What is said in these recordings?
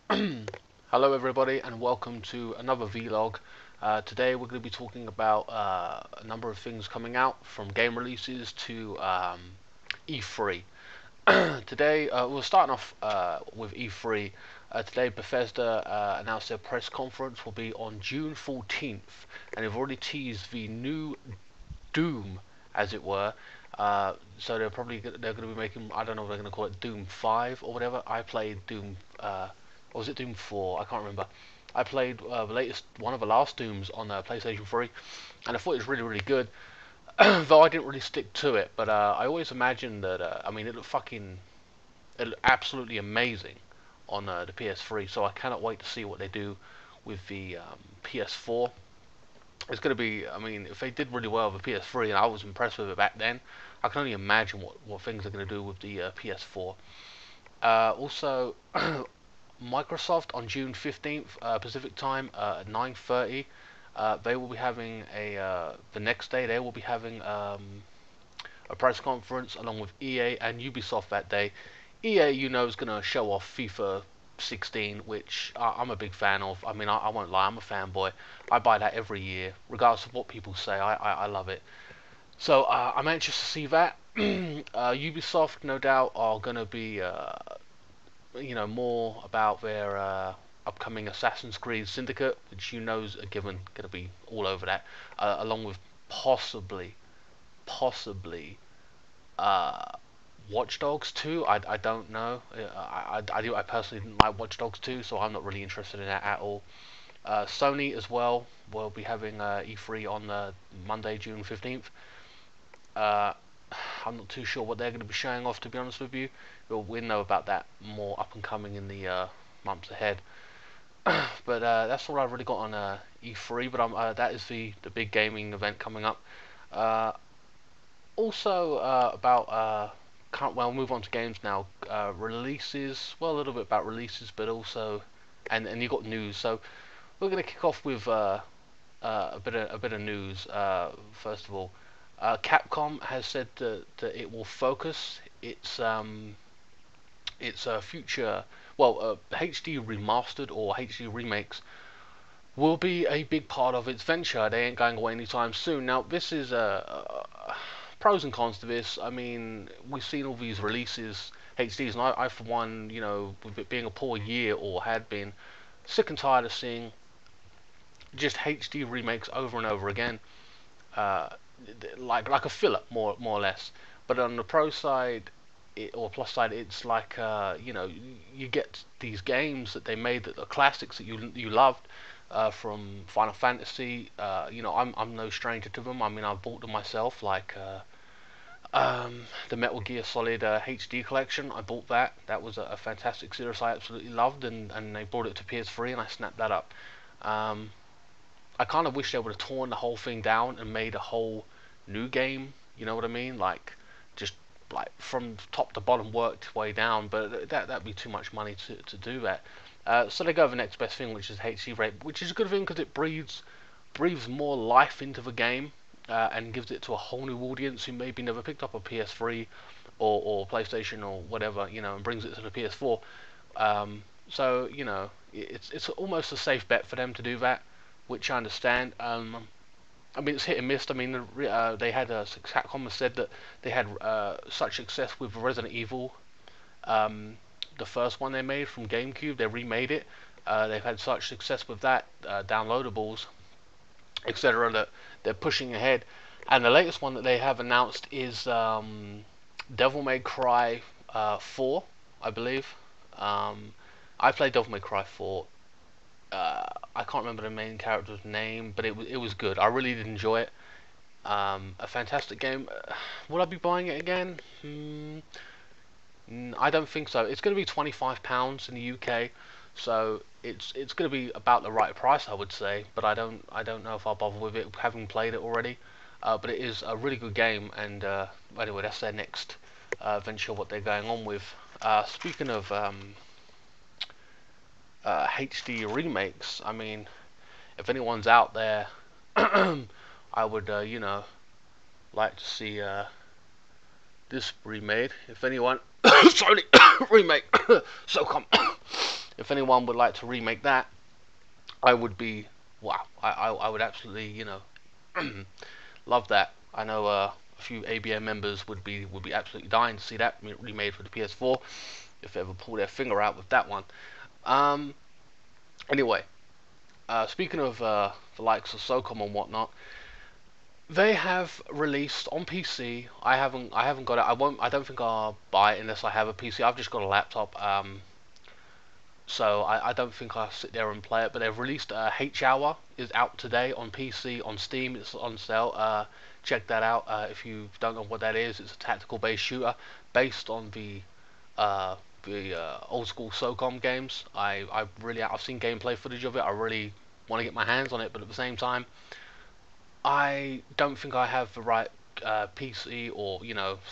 Hello everybody and welcome to another vlog. Today we're going to be talking about a number of things coming out, from game releases to E3. Today we're starting off with E3. Today Bethesda announced their press conference will be on June 14th, and they've already teased the new Doom, as it were. So they're going to be making, I don't know if they're going to call it Doom 5 or whatever. I played Doom, or was it Doom 4? I can't remember. I played the latest, one of the last Dooms on PlayStation 3, and I thought it was really good. Though I didn't really stick to it, but I always imagined that. I mean, it looked absolutely amazing on the PS3. So I cannot wait to see what they do with the PS4. It's going to be, I mean, if they did really well with the PS3, and I was impressed with it back then, I can only imagine what things are going to do with the PS4. Also, Microsoft on June 15th Pacific time at 9:30, they will be having the next day they will be having a press conference along with EA and Ubisoft that day. EA, you know, is going to show off FIFA 16, which I'm a big fan of. I mean, I won't lie, I'm a fanboy. I buy that every year, regardless of what people say. I love it. So I'm anxious to see that. Ubisoft, no doubt, are going to be, more about their upcoming Assassin's Creed Syndicate, which you know is a given, going to be all over that, along with possibly uh, Watch Dogs 2. I don't know. I personally didn't like Watch Dogs 2, so I'm not really interested in that at all. Sony as well will be having E3 on Monday, June 15th. Uh, I'm not too sure what they're going to be showing off, to be honest with you. We'll know about that more up and coming in the months ahead. But that's all I've really got on E3. But that is the big gaming event coming up. Uh, Also about well, move on to games now. Releases. Well, a little bit about releases, but also and you got news. So we're going to kick off with a bit of news. First of all, Capcom has said that it will focus its future. Well, HD remastered or HD remakes will be a big part of its venture. They ain't going away anytime soon. Now, this is pros and cons to this. I mean, we've seen all these releases, HDs, and I for one, you know, with it being a poor year, or had been, sick and tired of seeing just HD remakes over and over again, uh, like a filler, more or less. But on the pro side, or plus side, it's like you get these games that they made that are classics that you loved. From Final Fantasy, I'm no stranger to them. I mean, I bought them myself, like the Metal Gear Solid HD collection. I bought that. That was a fantastic series I absolutely loved, and they brought it to PS3, and I snapped that up. Um, I kind of wish they would have torn the whole thing down and made a whole new game. You know what I mean? Like, just like from top to bottom, worked way down. But that'd be too much money to do that. So they go for the next best thing, which is HD rate, which is a good thing because it breathes more life into the game, and gives it to a whole new audience who maybe never picked up a PS3 or PlayStation or whatever, and brings it to the PS4. So it's almost a safe bet for them to do that, which I understand. I mean, it's hit and miss. I mean, they had Capcom has said that they had such success with Resident Evil, the first one they made from GameCube. They remade it. They've had such success with that, downloadables, etc., that they're pushing ahead. And the latest one that they have announced is Devil May Cry 4, I believe. I played Devil May Cry 4. I can't remember the main character's name, but it was good. I really did enjoy it. A fantastic game. Will I be buying it again? I don't think so. It's going to be £25 in the UK, so it's going to be about the right price, I would say. But I don't know if I'll bother with it, having played it already. But it is a really good game, and anyway, that's their next venture, what they're going on with. Speaking of HD remakes, I mean, if anyone's out there, I would like to see this remade. If anyone, Sony remake, so come. If if anyone would like to remake that, I would be wow. I would absolutely love that. I know a few ABM members would be absolutely dying to see that remade for the PS4 if they ever pull their finger out with that one. Um, anyway, speaking of the likes of SOCOM and whatnot, they have released on PC. I haven't got it. I won't. I don't think I'll buy it unless I have a PC. I've just got a laptop. So I don't think I'll sit there and play it. But they've released H Hour is out today on PC, on Steam. It's on sale. Check that out. If you don't know what that is, it's a tactical-based shooter based on the old school SOCOM games. I've seen gameplay footage of it. I really want to get my hands on it, but at the same time, I don't think I have the right PC or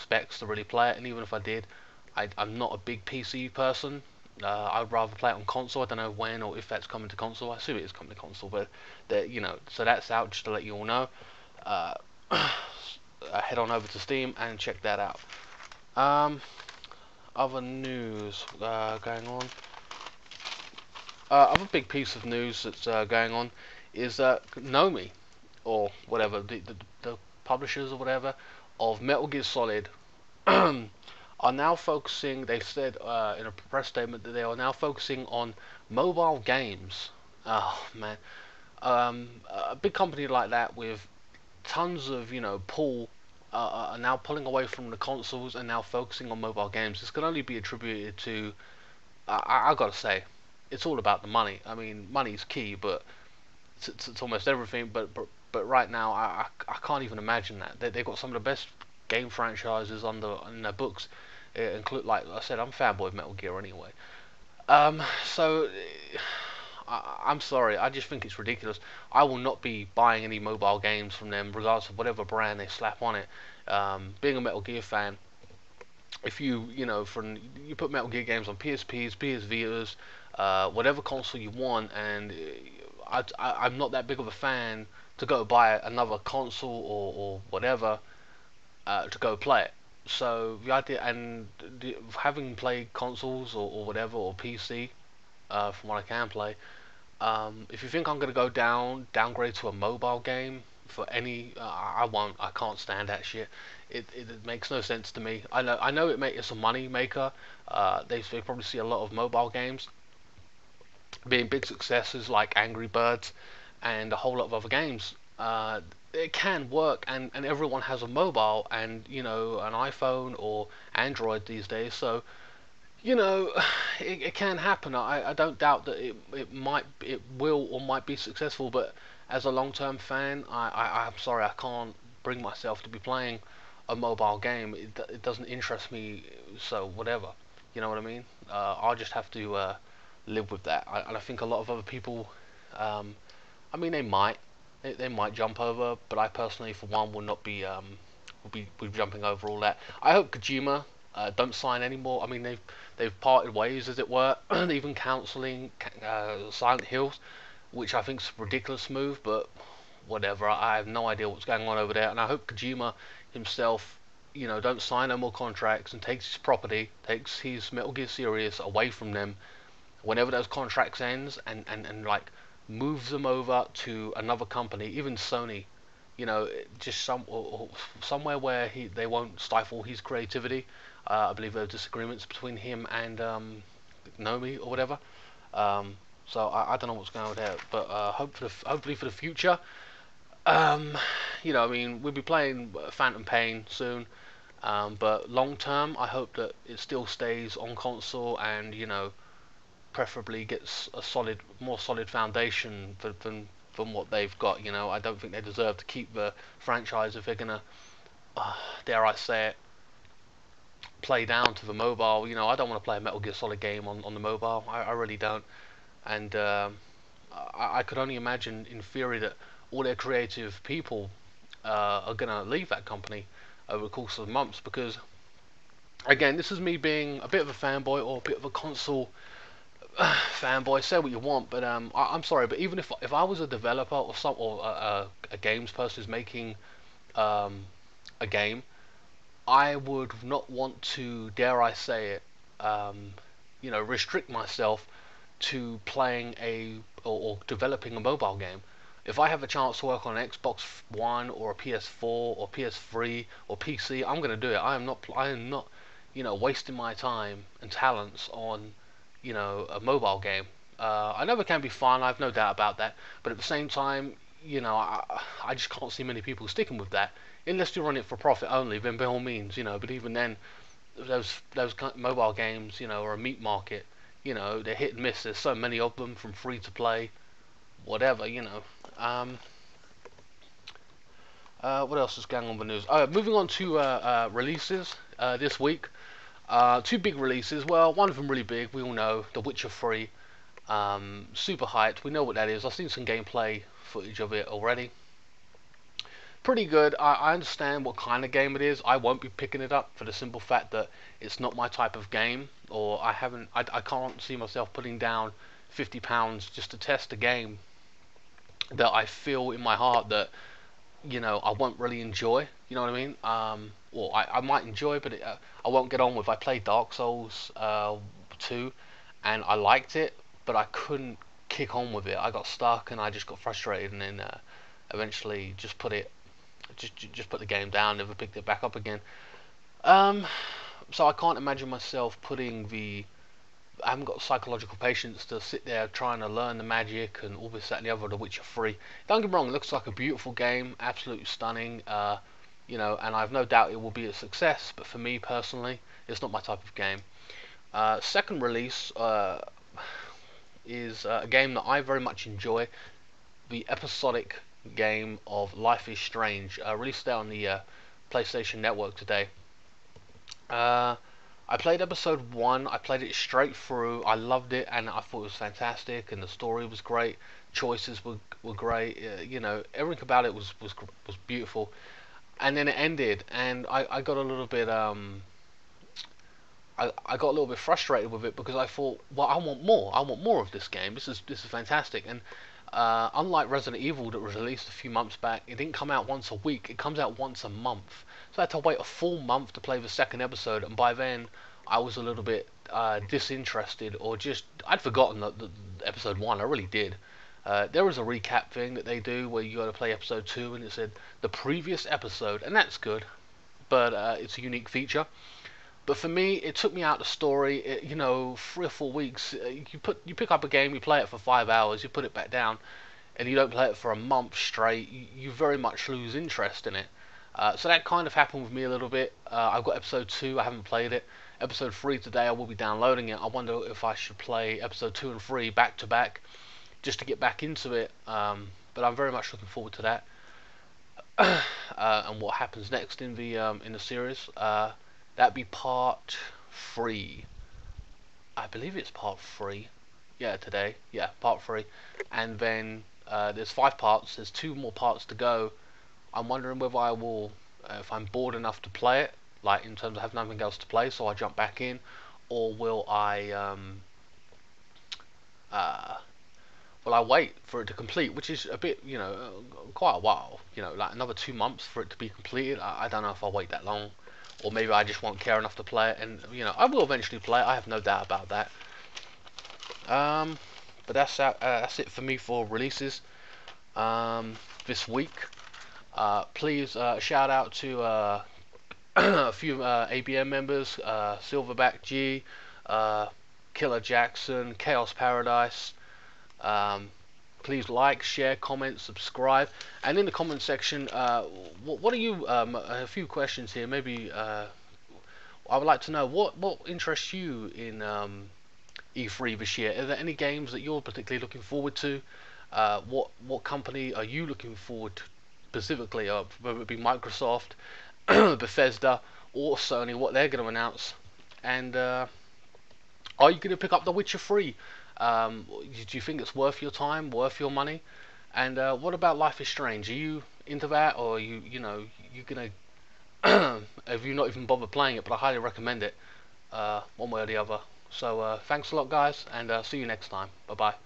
specs to really play it. And even if I did, I'm not a big PC person. I'd rather play it on console. I don't know when or if that's coming to console. I assume it is coming to console, but so that's out. Just to let you all know, uh, head on over to Steam and check that out. Um, Other news going on. Other big piece of news that's going on is Nomi, or whatever, the publishers or whatever of Metal Gear Solid are now focusing. They've said in a press statement that they are now focusing on mobile games. Oh man, a big company like that with tons of pull are now pulling away from the consoles and now focusing on mobile games. This can only be attributed to I gotta say, it's all about the money. I mean, money's key, but it's almost everything. But right now, I can't even imagine that they've got some of the best game franchises in their books. Include, like I said, I'm a fanboy of Metal Gear anyway. So I'm sorry, I just think it's ridiculous. I will not be buying any mobile games from them, regardless of whatever brand they slap on it. Being a Metal Gear fan, if from you put Metal Gear games on PSPs, PS Vitas, whatever console you want, and I'm not that big of a fan to go buy another console or whatever to go play it. So the idea, and having played consoles or whatever or PC, from what I can play, if you think I'm gonna go downgrade to a mobile game for any, I won't. I can't stand that shit. It makes no sense to me. I know it's a money maker. They probably see a lot of mobile games being big successes like Angry Birds and a whole lot of other games. It can work, and everyone has a mobile and an iPhone or Android these days. So you know, it can happen. I don't doubt that it will or might be successful. But as a long-term fan, I'm sorry, I can't bring myself to be playing a mobile game. It doesn't interest me. So whatever, you know what I mean. I'll just have to live with that. And I think a lot of other people, um, I mean, they might jump over, but I personally, for one, will not be will be jumping over all that. I hope Kojima don't sign anymore. I mean, they've parted ways, as it were. Even counselling Silent Hills, which I think is a ridiculous move, but whatever. I have no idea what's going on over there, and I hope Kojima himself, don't sign no more contracts and takes his property, takes his Metal Gear series away from them whenever those contracts ends, and like moves them over to another company, even Sony. Just somewhere where they won't stifle his creativity. I believe there are disagreements between him and Nomi or whatever. So I don't know what's going on there, but hopefully for the future, I mean, we'll be playing Phantom Pain soon, but long term, I hope that it still stays on console and preferably gets a more solid foundation than what they've got. I don't think they deserve to keep the franchise if they're gonna, dare I say it, play down to the mobile. I don't want to play a Metal Gear Solid game on the mobile. I really don't. And I could only imagine in theory that all their creative people are gonna leave that company over the course of months because, again, this is me being a bit of a fanboy or a bit of a console fanboy. Say what you want, but I'm sorry, but even if I was a developer or a games person who's making a game, I would not want to, dare I say it, restrict myself to playing or developing a mobile game. If I have a chance to work on an Xbox One or a PS4 or PS3 or PC, I'm going to do it. I am not, wasting my time and talents on, a mobile game. I know it can be fun. I have no doubt about that. But at the same time, I just can't see many people sticking with that. Unless you run it for profit only, then by all means, But even then, those mobile games, are a meat market. They're hit and miss. There's so many of them, from free to play, whatever. Um, what else is going on with the news? Moving on to releases this week. Two big releases. Well, one of them really big. We all know The Witcher 3. Super hyped. We know what that is. I've seen some gameplay footage of it already. Pretty good. I understand what kind of game it is. I won't be picking it up for the simple fact that it's not my type of game, or I can't see myself putting down £50 just to test a game that I feel in my heart that I won't really enjoy. You know what I mean? Well, I might enjoy, but I won't get on with. I played Dark Souls 2, and I liked it, but I couldn't kick on with it. I got stuck, and I just got frustrated, and then eventually just put the game down, never picked it back up again. Um, so I can't imagine myself putting the I haven't got psychological patience to sit there trying to learn the magic and all this, that, and the other of The Witcher 3. Don't get me wrong, it looks like a beautiful game, absolutely stunning, and I've no doubt it will be a success, but for me personally, it's not my type of game. Second release is a game that I very much enjoy, the episodic game of Life is Strange, released out on the PlayStation Network today. Uh, I played episode 1, I played it straight through, I loved it, and I thought it was fantastic, and the story was great, choices were great, everything about it was beautiful. And then it ended, and I got a little bit I got a little bit frustrated with it, because I thought, well, I want more of this game. This is fantastic. And unlike Resident Evil that was released a few months back, it didn't come out once a week. It comes out once a month. So I had to wait a full month to play the second episode, and by then I was a little bit disinterested, or just I'd forgotten the episode 1. I really did. There was a recap thing that they do where you got to play episode 2, and it said the previous episode, and that's good, but it's a unique feature. But for me, it took me out the story. 3 or 4 weeks. You pick up a game, you play it for 5 hours, you put it back down, and you don't play it for a month straight. You very much lose interest in it. So that kind of happened with me a little bit. I've got episode 2. I haven't played it. Episode 3 today. I will be downloading it. I wonder if I should play episode 2 and 3 back to back, just to get back into it. But I'm very much looking forward to that. And what happens next in the series. That'd be part 3. I believe it's part 3. Yeah, today. Yeah, part 3. And then there's 5 parts. There's 2 more parts to go. I'm wondering whether I will, if I'm bored enough to play it, like in terms of have nothing else to play, so I jump back in, or will I wait for it to complete, which is a bit, quite a while, like another 2 months for it to be completed. I don't know if I'll wait that long. Or maybe I just won't care enough to play it, and I will eventually play it. I have no doubt about that. But that's it for me for releases this week. Please shout out to a few ABM members: Silverback G, Killer Jackson, Chaos Paradise. Please like, share, comment, subscribe, and in the comment section, what are you? A few questions here. Maybe I would like to know what interests you in E3 this year. Are there any games that you're particularly looking forward to? What company are you looking forward to specifically? Whether it be Microsoft, Bethesda, or Sony, what they're going to announce, and are you going to pick up The Witcher 3? Do you think it's worth your time, worth your money? And what about Life is Strange? Are you into that, or are you gonna have you not even bothered playing it? But I highly recommend it, one way or the other. So thanks a lot, guys, and see you next time. Bye bye.